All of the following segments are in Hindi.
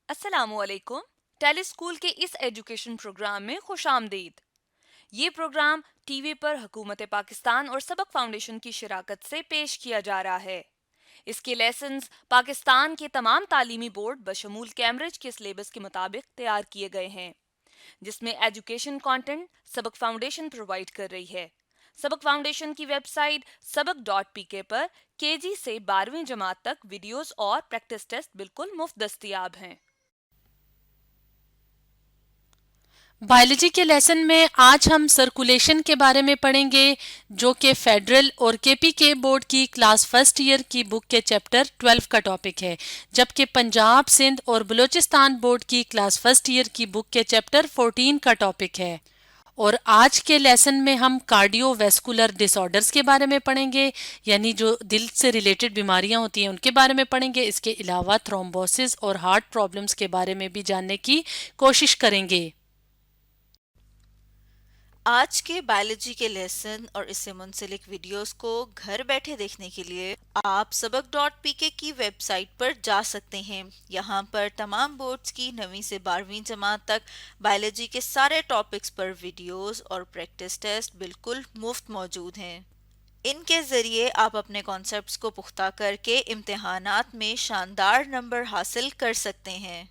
अस्सलामुअलैकुम। टेलीस्कूल के इस एजुकेशन प्रोग्राम में खुशामदीद। ये प्रोग्राम टीवी पर हुकूमत पाकिस्तान और सबक फाउंडेशन की शिराकत से पेश किया जा रहा है। इसके लेसन्स पाकिस्तान के तमाम तालीमी बोर्ड बशमूल कैम्ब्रिज के सिलेबस के मुताबिक तैयार किए गए हैं, जिसमें एजुकेशन कंटेंट सबक फाउंडेशन प्रोवाइड कर रही है। सबक फाउंडेशन की वेबसाइट सबक.pk पर केजी से 12वीं जमात तक वीडियोस और प्रैक्टिस टेस्ट बिल्कुल मुफ्त दस्तयाब हैं। बायोलॉजी के लेसन में आज हम सर्कुलेशन के बारे में पढ़ेंगे, जो कि फेडरल और केपीके बोर्ड की क्लास फर्स्ट ईयर की बुक के चैप्टर 12 का टॉपिक है, जबकि पंजाब, सिंध और बलूचिस्तान बोर्ड की क्लास फर्स्ट ईयर की बुक के चैप्टर 14 का टॉपिक है। और आज के लेसन में हम कार्डियोवैस्कुलर डिसऑर्डर्स के बारे में पढ़ेंगे, यानी जो दिल से रिलेटेड बीमारियां होती हैं उनके बारे में पढ़ेंगे। इसके अलावा थ्रोम्बोसिस और हार्ट प्रॉब्लम्स के बारे में भी जानने की कोशिश करेंगे। आज के बायोलॉजी के लेसन और इससे मुंसलिक वीडियोस को घर बैठे देखने के लिए आप सबक.pk की वेबसाइट पर जा सकते हैं। यहाँ पर तमाम बोर्ड्स की 9वीं से 12वीं जमात तक बायोलॉजी के सारे टॉपिक्स पर वीडियोस और प्रैक्टिस टेस्ट बिल्कुल मुफ्त मौजूद हैं। इनके ज़रिए आप अपने कॉन्सेप्ट्स को पुख्ता करके इम्तिहानात में शानदार नंबर हासिल कर सकते हैं।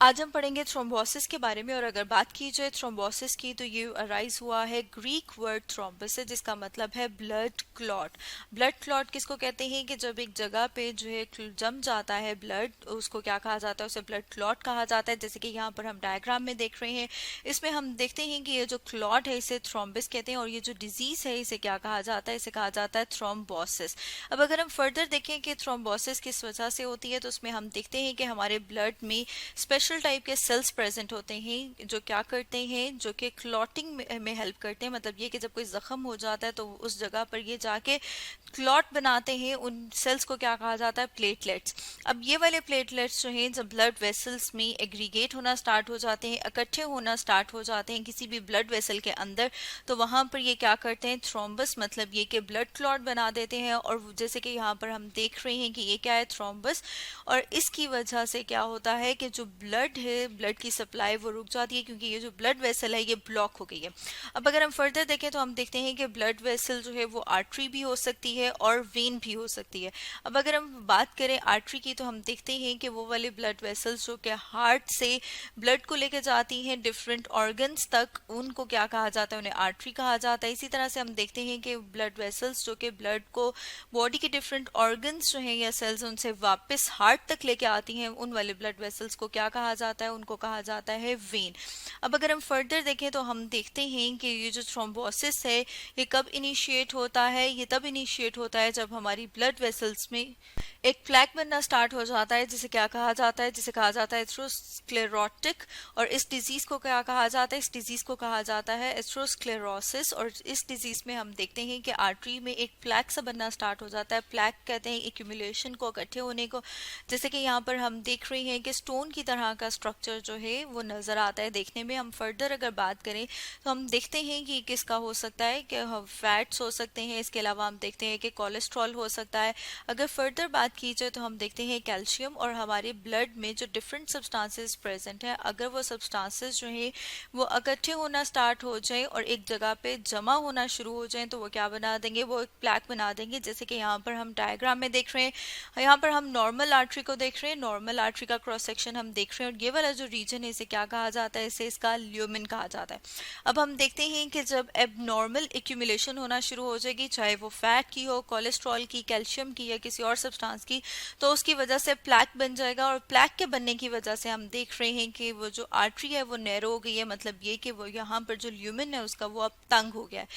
आज हम पढ़ेंगे थ्रोम्बोसिस के बारे में। और अगर बात की जाए थ्रोम्बोसिस की तो ये अराइज हुआ है ग्रीक वर्ड थ्रोम्बस से, जिसका मतलब है ब्लड क्लॉट। ब्लड क्लॉट किसको कहते हैं कि जब एक जगह पे जो है जम जाता है ब्लड, उसको क्या कहा जाता है, उसे ब्लड क्लॉट कहा जाता है। जैसे कि यहाँ पर हम डायग्राम में देख रहे हैं, इसमें हम देखते हैं कि ये जो क्लॉट है इसे थ्रोम्बस कहते हैं, और ये जो डिजीज है इसे क्या कहा जाता है, इसे कहा जाता है थ्रोम्बोसिस। अब अगर हम फर्दर देखें कि थ्रोम्बोसिस किस वजह से होती है, तो उसमें हम देखते हैं कि हमारे ब्लड में स्पेशल टाइप के सेल्स प्रेजेंट होते हैं जो क्या करते हैं, जो कि क्लॉटिंग में हेल्प करते हैं। मतलब ये कि जब कोई जख्म हो जाता है तो उस जगह पर ये जाके क्लॉट बनाते हैं। उन सेल्स को क्या कहा जाता है, प्लेटलेट्स। अब ये वाले प्लेटलेट्स जो हैं जब ब्लड वेसल्स में एग्रीगेट होना स्टार्ट हो जाते हैं, इकट्ठे होना स्टार्ट हो जाते हैं किसी भी ब्लड वेसल के अंदर, तो वहां पर ये क्या करते हैं, थ्रोम्बस, मतलब ये कि ब्लड क्लॉट बना देते हैं। और जैसे कि यहाँ पर हम देख रहे हैं कि ये क्या है, थ्रोम्बस। और इसकी वजह से क्या होता है कि जो ब्लड है, ब्लड की सप्लाई वो रुक जाती है, क्योंकि ये जो ब्लड वेसल है ये ब्लॉक हो गई है। अब अगर हम फर्दर देखें तो हम देखते हैं कि ब्लड वेसल जो है वो आर्टरी भी हो सकती है और वेन भी हो सकती है। अब अगर हम बात करें आर्टरी की, तो हम देखते हैं कि वो वाले ब्लड वेसल्स जो कि हार्ट से ब्लड को लेकर जाती हैं डिफरेंट ऑर्गन्स तक, उनको क्या कहा जाता है, उन्हें आर्टरी कहा जाता है। इसी तरह से हम देखते हैं कि ब्लड वेसल्स जो कि ब्लड को बॉडी के डिफरेंट ऑर्गन्स जो हैं या सेल्स उनसे वापस हार्ट तक लेके आती हैं, उन वाले ब्लड वेसल्स को क्या कहा जाता है, उनको कहा जाता है वेन। अब अगर हम फर्दर देखें तो हम देखते हैं कि ये जो थ्रोम्बोसिस है ये कब इनिशिएट होता है, ये तब इनिशिएट होता है जब हमारी ब्लड वेसल्स में एक प्लैक बनना स्टार्ट हो जाता है, जिसे क्या कहा जाता है, जिसे कहा जाता है एथेरोस्क्लेरोटिक। और इस डिजीज को क्या कहा जाता है, इस डिजीज को कहा जाता है एथेरोस्क्लेरोसिस। और इस डिजीज में हम देखते हैं कि आर्टरी में एक प्लैक सा बनना स्टार्ट हो जाता है। प्लैक कहते हैं एक्यूमुलेशन को, इकट्ठे होने को। जैसे कि यहाँ पर हम देख रहे हैं कि स्टोन की तरह का स्ट्रक्चर जो है वो नजर आता है देखने में। हम फर्दर अगर बात करें तो हम देखते हैं कि किसका हो सकता है, कि फैट्स हो सकते हैं। इसके अलावा हम देखते हैं कि कोलेस्ट्रॉल हो सकता है। अगर फर्दर बात की जाए तो हम देखते हैं कैल्शियम। और हमारे ब्लड में जो डिफरेंट सब्सटेंसेस प्रेजेंट है, अगर वो सब्सटेंसेस जो है वो इकट्ठे होना स्टार्ट हो जाए और एक जगह पे जमा होना शुरू हो जाए, तो वो क्या बना देंगे, वो एक प्लैक बना देंगे। जैसे कि यहाँ पर हम डायग्राम में देख रहे हैं, यहाँ पर हम नॉर्मल आर्टरी को देख रहे हैं, नॉर्मल आर्टरी का क्रॉस सेक्शन हम देख रहे हैं। और ये वाला जो रीजन है इसे क्या कहा जाता है, इसे इसका ल्यूमेन कहा जाता है। अब हम देखते हैं कि जब एबनॉर्मल एक्यूमुलेशन होना शुरू हो जाएगी, चाहे वो फैट की हो, कोलेस्ट्रॉल की, कैल्शियम की या किसी और सब्सटेंस की, तो उसकी वजह से प्लैक बन जाएगा। और प्लैक के बनने की वजह से हम देख रहे हैं कि वो जो आर्टरी है वो नैरो हो गई है। मतलब ये कि वो यहाँ पर जो ल्यूमेन है उसका वो अब तंग हो गया है।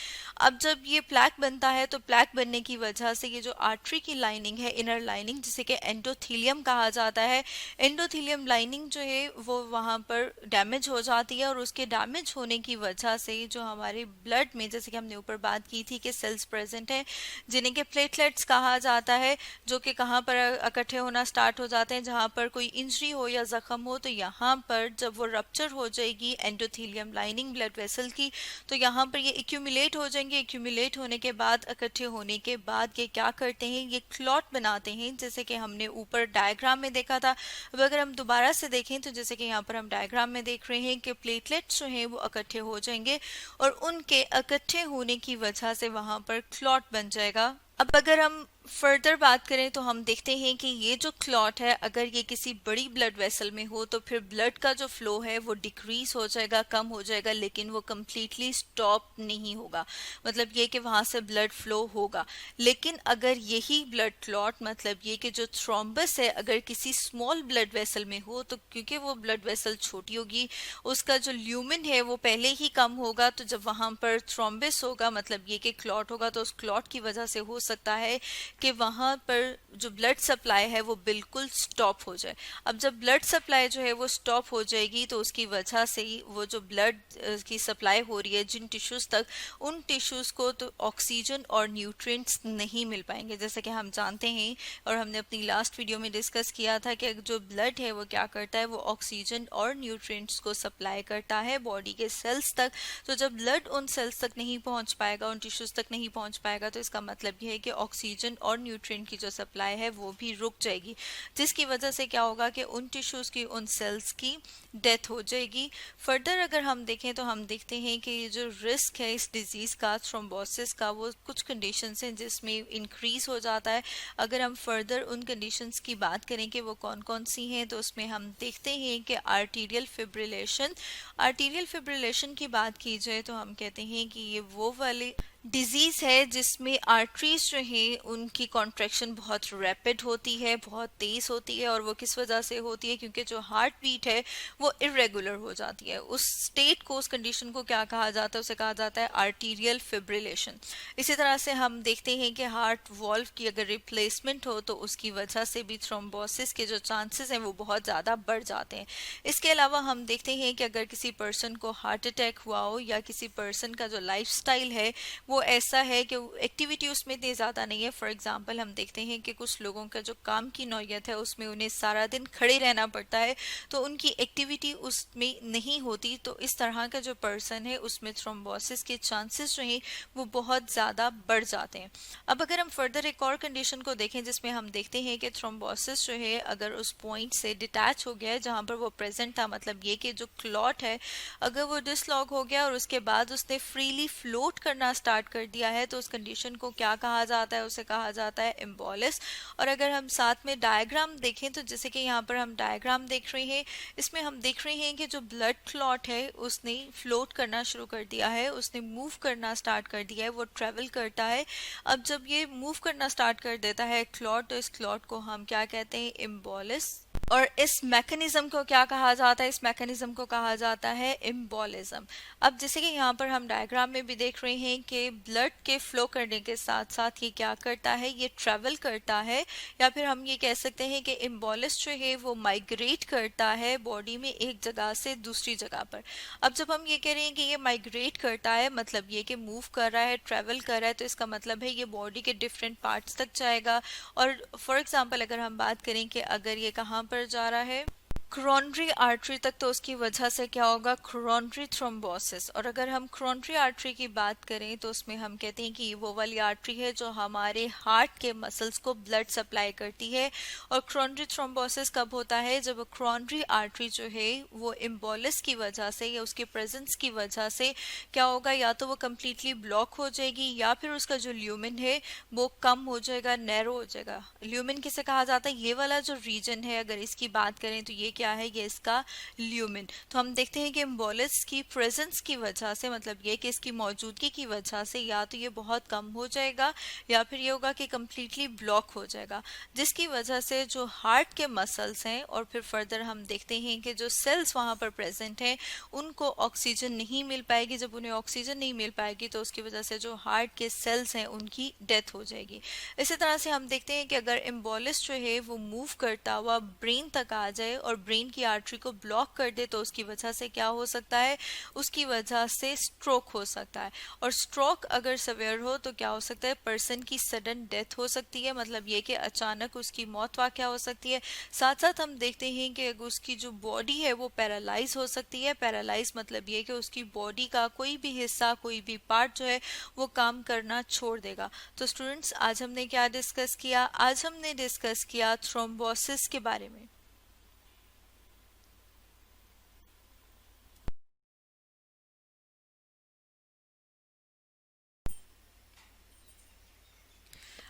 अब जब ये प्लैक बनता है तो प्लैक बनने की वजह से ये जो आर्टरी की लाइनिंग है, इनर लाइनिंग, जिसे कि एंडोथीलियम कहा जाता है, एंडोथीलियम लाइनिंग जो है वो वहाँ पर डैमेज हो जाती है। और उसके डैमेज होने की वजह से जो हमारे ब्लड में, जैसे कि हमने ऊपर बात की थी कि सेल्स प्रेजेंट है जिन्हें के प्लेटलेट्स कहा जाता है, जो कि कहाँ पर इकट्ठे होना स्टार्ट हो जाते हैं, जहाँ पर कोई इंजरी हो या जख्म हो, तो यहाँ पर जब वो रप्चर हो जाएगी एंडोथेलियम लाइनिंग ब्लड वेसल की, तो यहाँ पर ये एक्यूमुलेट हो जाएंगे। एक्यूमुलेट होने के बाद, इकट्ठे होने के बाद ये क्या करते हैं, ये क्लॉट बनाते हैं, जैसे कि हमने ऊपर डायग्राम में देखा था। अब अगर हम दोबारा से देखें तो जैसे कि यहाँ पर हम डायग्राम में देख रहे हैं कि प्लेटलेट्स जो हैं वो इकट्ठे हो जाएंगे और उनके इकट्ठे होने की वजह से वहाँ पर क्लॉट बन जाएगा। अब अगर हम फर्दर बात करें तो हम देखते हैं कि ये जो क्लॉट है, अगर ये किसी बड़ी ब्लड वेसल में हो तो फिर ब्लड का जो फ्लो है वो डिक्रीज हो जाएगा, कम हो जाएगा, लेकिन वो कम्प्लीटली स्टॉप नहीं होगा। मतलब ये कि वहाँ से ब्लड फ्लो होगा। लेकिन अगर यही ब्लड क्लॉट, मतलब ये कि जो थ्रोम्बस है, अगर किसी स्मॉल ब्लड वेसल में हो, तो क्योंकि वो ब्लड वेसल छोटी होगी, उसका जो ल्यूमिन है वो पहले ही कम होगा, तो जब वहाँ पर थ्रोम्बस होगा, मतलब ये कि क्लॉट होगा, तो उस क्लॉट की वजह से हो सकता है कि वहाँ पर जो ब्लड सप्लाई है वो बिल्कुल स्टॉप हो जाए। अब जब ब्लड सप्लाई जो है वो स्टॉप हो जाएगी तो उसकी वजह से ही वो जो ब्लड की सप्लाई हो रही है जिन टिश्यूज़ तक, उन टिश्यूज़ को तो ऑक्सीजन और न्यूट्रिएंट्स नहीं मिल पाएंगे। जैसे कि हम जानते हैं और हमने अपनी लास्ट वीडियो में डिस्कस किया था कि जो ब्लड है वो क्या करता है, वो ऑक्सीजन और न्यूट्रिएंट्स को सप्लाई करता है बॉडी के सेल्स तक। तो जब ब्लड उन सेल्स तक नहीं पहुंच पाएगा, उन टिश्यूज़ तक नहीं पहुंच पाएगा, तो इसका मतलब ये है कि ऑक्सीजन और न्यूट्रिएंट की जो सप्लाई है वो भी रुक जाएगी, जिसकी वजह से क्या होगा कि उन टिश्यूज़ की, उन सेल्स की डेथ हो जाएगी। फर्दर अगर हम देखें तो हम देखते हैं कि ये जो रिस्क है इस डिजीज़ का, थ्रोम्बोसिस का, वो कुछ कंडीशंस हैं जिसमें इंक्रीज हो जाता है। अगर हम फर्दर उन कंडीशंस की बात करें कि वो कौन कौन सी हैं, तो उसमें हम देखते हैं कि आर्टीरियल फिब्रिलेशन। आर्टीरियल फिब्रिलेशन की बात की जाए तो हम कहते हैं कि ये वो वाली डिजीज़ है जिसमें आर्टरीज जो हैं उनकी कॉन्ट्रैक्शन बहुत रैपिड होती है, बहुत तेज़ होती है। और वो किस वजह से होती है, क्योंकि जो हार्ट बीट है वो इरेगुलर हो जाती है। उस स्टेट को, उस कंडीशन को क्या कहा जाता है, उसे कहा जाता है आर्टीरियल फिब्रिलेशन। इसी तरह से हम देखते हैं कि हार्ट वॉल्व की अगर रिप्लेसमेंट हो तो उसकी वजह से भी थ्रोम्बोसिस के जो चांसेस हैं वो बहुत ज़्यादा बढ़ जाते हैं। इसके अलावा हम देखते हैं कि अगर किसी पर्सन को हार्ट अटैक हुआ हो या किसी पर्सन का जो लाइफस्टाइल है वो ऐसा है कि एक्टिविटी उसमें इतनी ज़्यादा नहीं है। फॉर एग्जांपल हम देखते हैं कि कुछ लोगों का जो काम की नौयत है उसमें उन्हें सारा दिन खड़े रहना पड़ता है, तो उनकी एक्टिविटी उसमें नहीं होती। तो इस तरह का जो पर्सन है उसमें थ्रोम्बोसिस के चांसेस जो हैं वो बहुत ज़्यादा बढ़ जाते हैं। अब अगर हम फर्दर एक और कंडीशन को देखें जिसमें हम देखते हैं कि थ्रोम्बोसिस जो है अगर उस पॉइंट से डिटैच हो गया है जहाँ पर वो प्रेजेंट था, मतलब ये कि जो क्लॉट है अगर वो डिसलॉग हो गया और उसके बाद उसने फ्रीली फ्लोट करना स्टार्ट कर दिया है, तो उस कंडीशन को क्या कहा जाता है, उसे कहा जाता है एम्बोलिस। और अगर हम साथ में डायग्राम देखें तो जैसे कि यहाँ पर हम डायग्राम देख रहे हैं, इसमें हम देख रहे हैं कि जो ब्लड क्लॉट है उसने फ्लोट करना शुरू कर दिया है, उसने मूव करना स्टार्ट कर दिया है, वो ट्रेवल करता है। अब जब ये मूव करना स्टार्ट कर देता है क्लॉट, तो इस क्लॉट को हम क्या कहते हैं, एम्बोलिस। और इस मैकेनिज्म को क्या कहा जाता है, इस मैकेनिज्म को कहा जाता है एम्बोलिज्म। अब जैसे कि यहाँ पर हम डायग्राम में भी देख रहे हैं कि ब्लड के फ्लो करने के साथ साथ ये क्या करता है, ये ट्रैवल करता है, या फिर हम ये कह सकते हैं कि एम्बोलिस जो है वो माइग्रेट करता है बॉडी में एक जगह से दूसरी जगह पर। अब जब हम ये कह रहे हैं कि ये माइग्रेट करता है, मतलब ये कि मूव कर रहा है, ट्रैवल कर रहा है, तो इसका मतलब है ये बॉडी के डिफरेंट पार्ट्स तक जाएगा। और फॉर एग्जांपल अगर हम बात करें कि अगर ये कहाँ पर जा रहा है, क्रोनरी आर्टरी तक, तो उसकी वजह से क्या होगा, क्रोनरी थ्रोम्बोसिस। और अगर हम क्रोनरी आर्टरी की बात करें तो उसमें हम कहते हैं कि ये वो वाली आर्टरी है जो हमारे हार्ट के मसल्स को ब्लड सप्लाई करती है। और क्रोनरी थ्रोम्बोसिस कब होता है, जब क्रोनरी आर्टरी जो है वो एम्बोलिस की वजह से या उसके प्रेजेंस की वजह से क्या होगा, या तो वो कम्प्लीटली ब्लॉक हो जाएगी या फिर उसका जो ल्यूमिन है वो कम हो जाएगा, नैरो हो जाएगा। ल्यूमिन किसे कहा जाता है, ये वाला जो रीजन है अगर इसकी बात करें तो ये क्या है, ये इसका ल्यूमिन। तो हम देखते हैं कि एम्बोलिस की प्रेजेंस की वजह से, मतलब ये कि इसकी मौजूदगी की वजह से या तो ये बहुत कम हो जाएगा या फिर ये होगा कि कम्प्लीटली ब्लॉक हो जाएगा, जिसकी वजह से जो हार्ट के मसल्स हैं और फिर फर्दर हम देखते हैं कि जो सेल्स वहाँ पर प्रेजेंट हैं उनको ऑक्सीजन नहीं मिल पाएगी। जब उन्हें ऑक्सीजन नहीं मिल पाएगी तो उसकी वजह से जो हार्ट के सेल्स हैं उनकी डेथ हो जाएगी। इसी तरह से हम देखते हैं कि अगर एम्बोलिस जो है वो मूव करता हुआ ब्रेन तक आ जाए और ब्रेन की आर्टरी को ब्लॉक कर दे तो उसकी वजह से क्या हो सकता है, उसकी वजह से स्ट्रोक हो सकता है। और स्ट्रोक अगर सवेयर हो तो क्या हो सकता है, पर्सन की सडन डेथ हो सकती है, मतलब ये कि अचानक उसकी मौत वाक़या हो सकती है। साथ साथ हम देखते हैं कि उसकी जो बॉडी है वो पैरालाइज हो सकती है। पैरालाइज मतलब ये कि उसकी बॉडी का कोई भी हिस्सा, कोई भी पार्ट जो है वो काम करना छोड़ देगा। तो स्टूडेंट्स, आज हमने क्या डिस्कस किया? आज हमने डिस्कस किया थ्रोम्बोसिस के बारे में।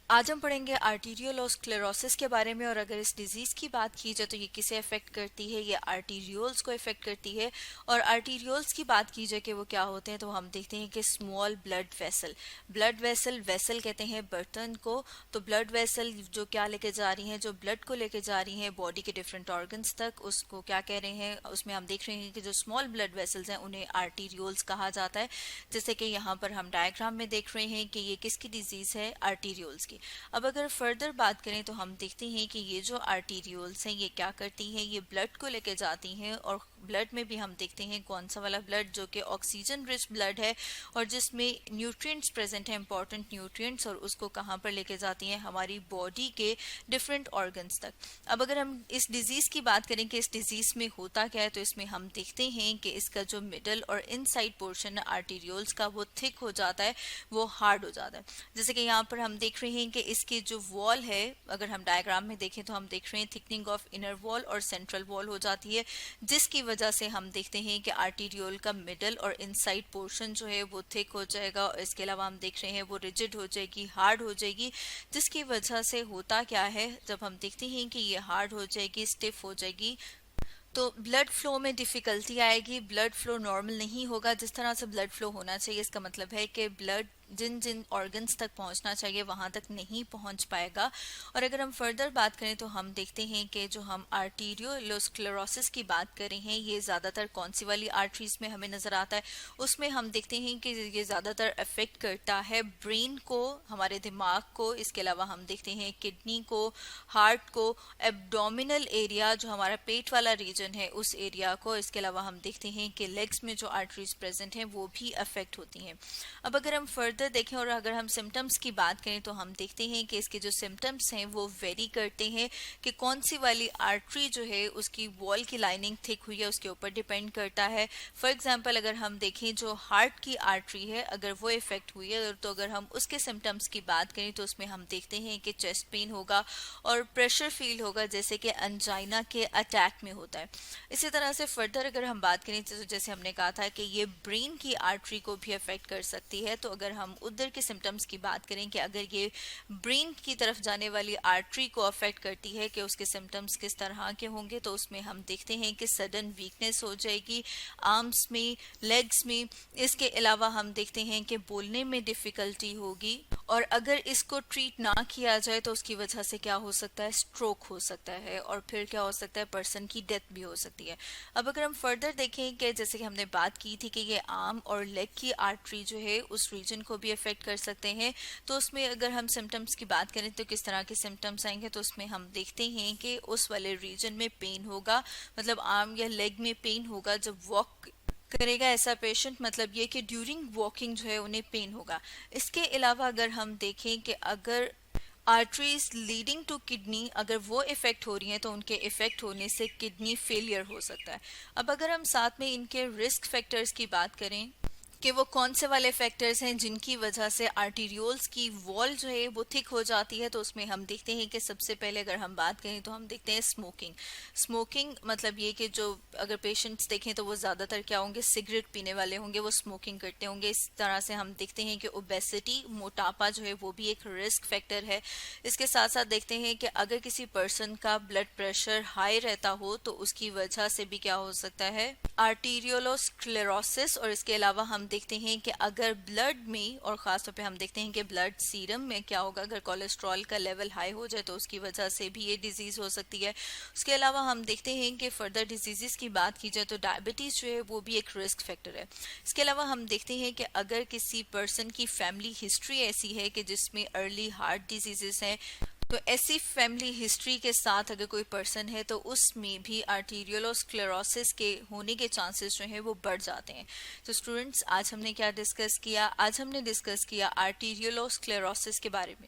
आज हम पढ़ेंगे आर्टीरियोलोस्क्लेरोसिस के बारे में। और अगर इस डिजीज़ की बात की जाए तो ये किसे अफेक्ट करती है, ये आर्टीरियोल्स को अफेक्ट करती है। और आर्टीरियोल्स की बात की जाए कि वो क्या होते हैं, तो हम देखते हैं कि small blood vessel, blood vessel, vessel कहते हैं बर्तन को, तो ब्लड वेसल जो क्या लेके जा रही हैं, जो ब्लड को लेके जा रही हैं बॉडी के डिफरेंट ऑर्गन्स तक, उसको क्या कह रहे हैं, उसमें हम देख रहे हैं कि जो स्मॉल ब्लड वेसल्स हैं उन्हें आर्टीरियोल्स कहा जाता है। जैसे कि यहाँ पर हम डायग्राम में देख रहे हैं कि ये किसकी डिजीज़ है, आर्टीरियोल्स की। अब अगर फर्दर बात करें तो हम देखते हैं कि ये जो आर्टीरियोल्स हैं ये क्या करती हैं, ये ब्लड को लेके जाती हैं। और ब्लड में भी हम देखते हैं कौन सा वाला ब्लड, जो कि ऑक्सीजन रिच ब्लड है और जिसमें न्यूट्रिएंट्स प्रेजेंट है, इंपॉर्टेंट न्यूट्रिएंट्स, और उसको कहाँ पर लेके जाती हैं, हमारी बॉडी के डिफरेंट ऑर्गन्स तक। अब अगर हम इस डिजीज़ की बात करें कि इस डिजीज़ में होता क्या है, तो इसमें हम देखते हैं कि इसका जो मिडल और इनसाइड पोर्शन है आर्टीरियोल्स का, वो थिक हो जाता है, वो हार्ड हो जाता है। जैसे कि यहाँ पर हम देख रहे हैं कि इसकी जो वॉल है, अगर हम डायग्राम में देखें तो हम देख रहे हैं थिकनिंग ऑफ इनर वॉल और सेंट्रल वॉल हो जाती है, जिसकी वजह से हम देखते हैं कि आर्टीरियोल का मिडल और इनसाइड पोर्शन जो है वो थिक हो जाएगा। और इसके अलावा हम देख रहे हैं वो रिजिड हो जाएगी, हार्ड हो जाएगी, जिसकी वजह से होता क्या है, जब हम देखते हैं कि ये हार्ड हो जाएगी, स्टिफ हो जाएगी, तो ब्लड फ्लो में डिफ़िकल्टी आएगी, ब्लड फ्लो नॉर्मल नहीं होगा जिस तरह से ब्लड फ्लो होना चाहिए। इसका मतलब है कि ब्लड जिन जिन ऑर्गन्स तक पहुंचना चाहिए वहां तक नहीं पहुंच पाएगा। और अगर हम फर्दर बात करें तो हम देखते हैं कि जो हम आर्टीरियोलोस्क्लेरोसिस की बात कर रहे हैं, ये ज़्यादातर कौन सी वाली आर्टरीज में हमें नज़र आता है, उसमें हम देखते हैं कि ये ज़्यादातर अफेक्ट करता है ब्रेन को, हमारे दिमाग को। इसके अलावा हम देखते हैं किडनी को, हार्ट को, एब्डोमिनल एरिया जो हमारा पेट वाला रीजन है उस एरिया को। इसके अलावा हम देखते हैं कि लेग्स में जो आर्टरीज प्रेजेंट हैं वो भी अफेक्ट होती हैं। अब अगर हम फर्दर देखें और अगर हम सिम्टम्स की बात करें तो हम देखते हैं कि इसके जो सिम्टम्स हैं वो वेरी करते हैं कि कौन सी वाली आर्टरी जो है उसकी वॉल की लाइनिंग थिक हुई है, उसके ऊपर डिपेंड करता है। फॉर एग्जांपल अगर हम देखें जो हार्ट की आर्टरी है, अगर वो इफेक्ट हुई है तो अगर हम उसके सिम्टम्स की बात करें तो उसमें हम देखते हैं कि चेस्ट पेन होगा और प्रेशर फील होगा, जैसे कि अंजाइना के अटैक में होता है। इसी तरह से फर्दर अगर हम बात करें तो जैसे हमने कहा था कि ये ब्रेन की आर्टरी को भी अफेक्ट कर सकती है, तो अगर हम उधर के सिम्टम्स की बात करें कि अगर ये ब्रेन की तरफ जाने वाली आर्टरी को अफेक्ट करती है कि उसके सिम्टम्स किस तरह के होंगे, तो उसमें हम देखते हैं कि सडन वीकनेस हो जाएगी आर्म्स में, लेग्स में। इसके अलावा हम देखते हैं कि बोलने में डिफिकल्टी होगी, और अगर इसको ट्रीट ना किया जाए तो उसकी वजह से क्या हो सकता है, स्ट्रोक हो सकता है, और फिर क्या हो सकता है, पर्सन की डेथ भी हो सकती है। अब अगर हम फर्दर देखें कि जैसे कि हमने बात की थी कि ये आर्म और लेग की आर्टरी जो है उस रीजन को भी अफेक्ट कर सकते हैं, तो उसमें अगर हम सिम्टम्स की बात करें तो किस तरह के सिम्टम्स आएंगे, तो उसमें हम देखते हैं कि उस वाले रीजन में पेन होगा, मतलब आर्म या लेग में पेन होगा जब वॉक करेगा ऐसा पेशेंट, मतलब ये कि ड्यूरिंग वॉकिंग जो है उन्हें पेन होगा। इसके अलावा अगर हम देखें कि अगर आर्टरीज लीडिंग टू किडनी अगर वो इफेक्ट हो रही हैं तो उनके इफेक्ट होने से किडनी फेलियर हो सकता है। अब अगर हम साथ में इनके रिस्क फैक्टर्स की बात करें कि वो कौन से वाले फैक्टर्स हैं जिनकी वजह से आर्टीरियोल्स की वॉल जो है वो थिक हो जाती है, तो उसमें हम देखते हैं कि सबसे पहले अगर हम बात करें तो हम देखते हैं स्मोकिंग। स्मोकिंग मतलब ये कि जो अगर पेशेंट्स देखें तो वो ज़्यादातर क्या होंगे, सिगरेट पीने वाले होंगे, वो स्मोकिंग करते होंगे। इस तरह से हम देखते हैं कि ओबेसिटी, मोटापा जो है वो भी एक रिस्क फैक्टर है। इसके साथ साथ देखते हैं कि अगर किसी पर्सन का ब्लड प्रेशर हाई रहता हो तो उसकी वजह से भी क्या हो सकता है, आर्टीरियोलोस्क्लेरोसिस। और इसके अलावा हम देखते हैं कि अगर ब्लड में, और ख़ासतौर पे हम देखते हैं कि ब्लड सीरम में क्या होगा, अगर कोलेस्ट्रॉल का लेवल हाई हो जाए तो उसकी वजह से भी ये डिजीज़ हो सकती है। उसके अलावा हम देखते हैं कि फर्दर डिजीज़ की बात की जाए तो डायबिटीज़ जो है वो भी एक रिस्क फैक्टर है। इसके अलावा हम देखते हैं कि अगर किसी पर्सन की फैमिली हिस्ट्री ऐसी है कि जिसमें अर्ली हार्ट डिजीज़ हैं तो ऐसी फैमिली हिस्ट्री के साथ अगर कोई पर्सन है तो उसमें भी आर्टीरियोलोस्क्लेरोसिस के होने के चांसेस जो हैं वो बढ़ जाते हैं। तो स्टूडेंट्स, आज हमने क्या डिस्कस किया? आज हमने डिस्कस किया आर्टीरियोलोस्क्लेरोसिस के बारे में।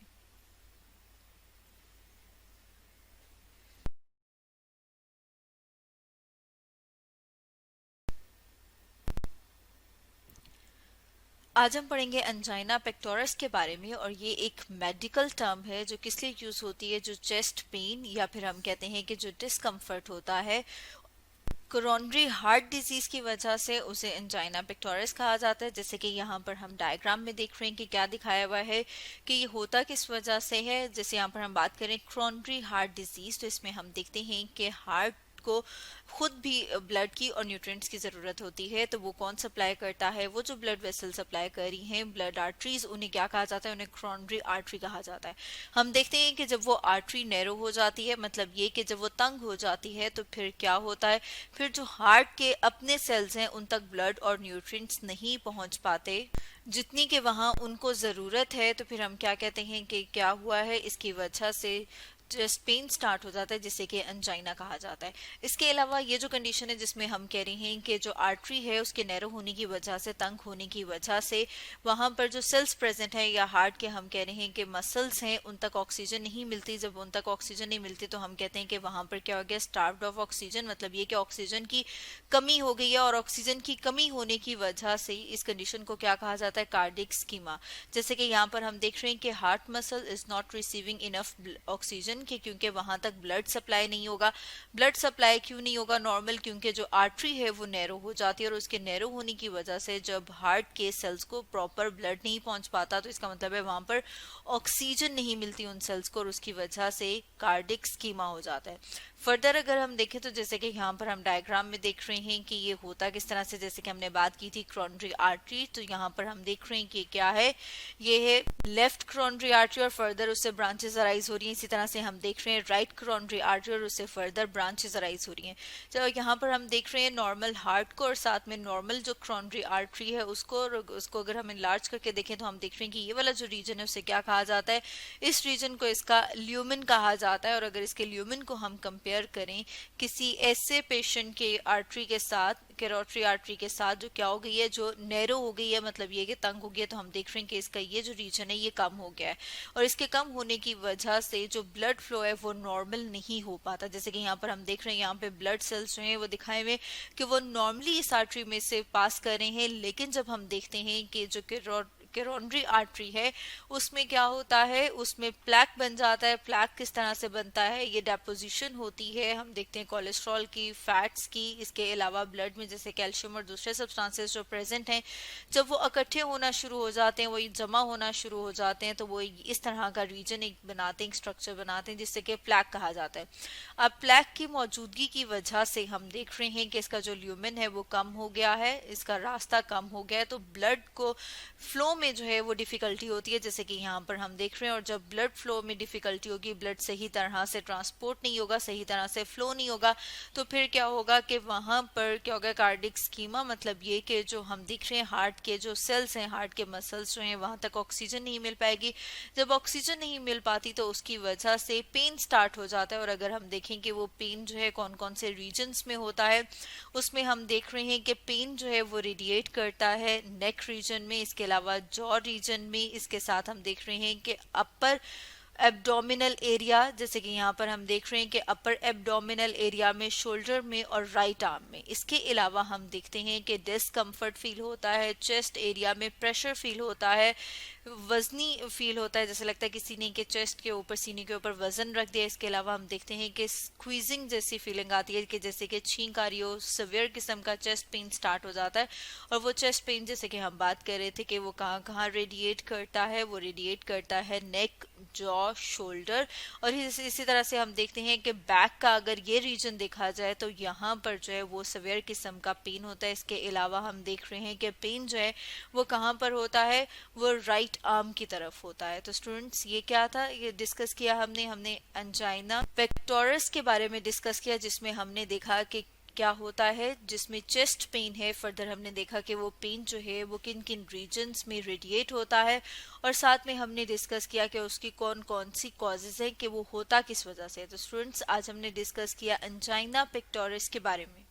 आज हम पढ़ेंगे अंजाइना पेक्टोरस के बारे में, और ये एक मेडिकल टर्म है जो किस लिए यूज होती है? जो चेस्ट पेन या फिर हम कहते हैं कि जो डिस्कम्फर्ट होता है कोरोनरी हार्ट डिजीज की वजह से, उसे एंजाइना पेक्टोरस कहा जाता है। जैसे कि यहाँ पर हम डायग्राम में देख रहे हैं कि क्या दिखाया हुआ है कि ये होता किस वजह से है। जैसे यहाँ पर हम बात करें कोरोनरी हार्ट डिजीज, तो इसमें हम देखते हैं कि हार्ट को खुद भी ब्लड की और न्यूट्रिएंट्स की ज़रूरत होती है। तो वो कौन सप्लाई करता है? वो जो ब्लड वेसल सप्लाई कर रही हैं, ब्लड आर्टरीज, उन्हें क्या कहा जाता है? उन्हें कोरोनरी आर्टरी कहा जाता है। हम देखते हैं कि जब वो आर्टरी नैरो हो जाती है, मतलब ये कि जब वो तंग हो जाती है, तो फिर क्या होता है? फिर जो हार्ट के अपने सेल्स हैं उन तक ब्लड और न्यूट्रिएंट्स नहीं पहुंच पाते जितनी के वहां उनको ज़रूरत है। तो फिर हम क्या कहते हैं कि क्या हुआ है? इसकी वजह से चेस्ट पेन स्टार्ट हो जाता है, जिसे कि एंजाइना कहा जाता है। इसके अलावा ये जो कंडीशन है जिसमें हम कह रहे हैं कि जो आर्टरी है उसके नैरो होने की वजह से, तंग होने की वजह से, वहां पर जो सेल्स प्रेजेंट है या हार्ट के हम कह रहे हैं कि मसल्स हैं, उन तक ऑक्सीजन नहीं मिलती। जब उन तक ऑक्सीजन नहीं मिलती तो हम कहते हैं कि वहां पर क्या हो गया? स्टार्व्ड ऑफ ऑक्सीजन, मतलब ये कि ऑक्सीजन की कमी हो गई है। और ऑक्सीजन की कमी होने की वजह से इस कंडीशन को क्या कहा जाता है? Cardiac schema. जैसे कि यहाँ पर हम देख रहे हैं कि heart muscle is not receiving enough oxygen के, क्योंकि वहां तक ब्लड सप्लाई नहीं होगा। ब्लड सप्लाई क्यों नहीं होगा नॉर्मल? क्योंकि जो आर्टरी है वो नैरो हो जाती है, और उसके नैरो होने की वजह से जब हार्ट के सेल्स को प्रॉपर ब्लड नहीं पहुंच पाता, तो इसका मतलब है वहां पर ऑक्सीजन नहीं मिलती उन सेल्स को, और उसकी वजह से कार्डिक स्कीमा हो जाता है। फर्दर अगर हम देखें तो जैसे कि यहाँ पर हम डायग्राम में देख रहे हैं कि ये होता किस तरह से, जैसे कि हमने बात की थी कोरोनरी आर्टरी, तो यहाँ पर हम देख रहे हैं कि क्या है? ये है लेफ्ट कोरोनरी आर्टरी, और फर्दर उससे ब्रांचेस अराइज हो रही हैं। इसी तरह से हम देख रहे हैं राइट कोरोनरी आर्टरी, और उससे फर्दर ब्रांचेस अराइज हो रही हैं। तो यहाँ पर हम देख रहे हैं नॉर्मल हार्ट को, और साथ में नॉर्मल जो कोरोनरी आर्टरी है उसको अगर हम इनलार्ज करके देखें तो हम देख रहे हैं कि ये वाला जो रीजन है उसे क्या कहा जाता है? इस रीजन को इसका ल्यूमेन कहा जाता है। और अगर इसके ल्यूमेन को हम कंपेयर करें किसी ऐसे पेशेंट के आर्टरी के साथ, कैरोटरी आर्टरी के साथ, जो क्या हो गई है? जो नैरो हो गई है, मतलब ये कि तंग हो गई है, तो हम देख रहे हैं कि इसका ये जो रीजन है ये कम हो गया है, और इसके कम होने की वजह से जो ब्लड फ्लो है वो नॉर्मल नहीं हो पाता। जैसे कि यहाँ पर हम देख रहे हैं, यहाँ पे ब्लड सेल्स जो हैं वो दिखाए हुए कि वो नॉर्मली इस आर्टरी में से पास कर रहे हैं, लेकिन जब हम देखते हैं कि जो कोरोनरी आर्टरी है उसमें क्या होता है? उसमें प्लैक बन जाता है। प्लैक किस तरह से बनता है? ये डेपोजिशन होती है, हम देखते हैं कोलेस्ट्रॉल की, फैट्स की, इसके अलावा ब्लड में जैसे कैल्शियम और दूसरे सब्सटेंसेस जो प्रेजेंट हैं, जब वो इकट्ठे होना शुरू हो जाते हैं, वो जमा होना शुरू हो जाते हैं, तो वो इस तरह का रीजन एक बनाते हैं, एक स्ट्रक्चर बनाते हैं, जिससे कि प्लैक कहा जाता है। अब प्लैक की मौजूदगी की वजह से हम देख रहे हैं कि इसका जो ल्यूमेन है वो कम हो गया है, इसका रास्ता कम हो गया है, तो ब्लड को फ्लो में जो है वो डिफिकल्टी होती है, जैसे कि यहाँ पर हम देख रहे हैं। और जब ब्लड फ्लो में डिफिकल्टी होगी, ब्लड सही तरह से ट्रांसपोर्ट नहीं होगा, सही तरह से फ्लो नहीं होगा, तो फिर क्या होगा कि वहां पर क्या होगा? कार्डिक स्कीमा, मतलब ये कि जो हम देख रहे हैं हार्ट के जो सेल्स हैं, हार्ट के मसल्स जो हैं, वहां तक ऑक्सीजन नहीं मिल पाएगी। जब ऑक्सीजन नहीं मिल पाती तो उसकी वजह से पेन स्टार्ट हो जाता है। और अगर हम देखें कि वो पेन जो है कौन कौन से रीजन्स में होता है, उसमें हम देख रहे हैं कि पेन जो है वो रेडिएट करता है नेक रीजन में, इसके अलावा जॉ रीजन में, इसके साथ हम देख रहे हैं कि अपर एब्डोमिनल एरिया, जैसे कि यहाँ पर हम देख रहे हैं कि अपर एब्डोमिनल एरिया में, शोल्डर में और राइट आर्म में। इसके अलावा हम देखते हैं कि डिस्कम्फर्ट फील होता है, चेस्ट एरिया में प्रेशर फील होता है, वजनी फील होता है, जैसे लगता है किसी ने के चेस्ट के ऊपर, सीने के ऊपर वजन रख दिया। इसके अलावा हम देखते हैं कि स्क्वीजिंग जैसी फीलिंग आती है, कि जैसे कि छींक आ रही हो, सिवियर किस्म का चेस्ट पेन स्टार्ट हो जाता है। और वो चेस्ट पेन जैसे कि हम बात कर रहे थे कि वो कहाँ कहाँ रेडिएट करता है, वो रेडिएट करता है नेक, जॉ, शोल्डर, और इसी तरह से हम देखते हैं कि बैक का अगर ये रीजन देखा जाए तो यहाँ पर जो है वो सिवियर किस्म का पेन होता है। इसके अलावा हम देख रहे हैं कि पेन जो है वो कहाँ पर होता है? वो राइट आर्म की तरफ होता है। तो स्टूडेंट्स, ये क्या था? ये डिस्कस किया हमने एंजाइना पेक्टोरस के बारे में डिस्कस किया, जिसमें हमने देखा कि क्या होता है, जिसमें चेस्ट पेन है। फर्दर हमने देखा कि वो पेन जो है वो किन किन रीजन्स में रेडिएट होता है, और साथ में हमने डिस्कस किया कि उसकी कौन कौन सी कॉजेज हैं, कि वो होता किस वजह से है। तो स्टूडेंट्स, आज हमने डिस्कस किया एंजाइना पेक्टोरिस के बारे में।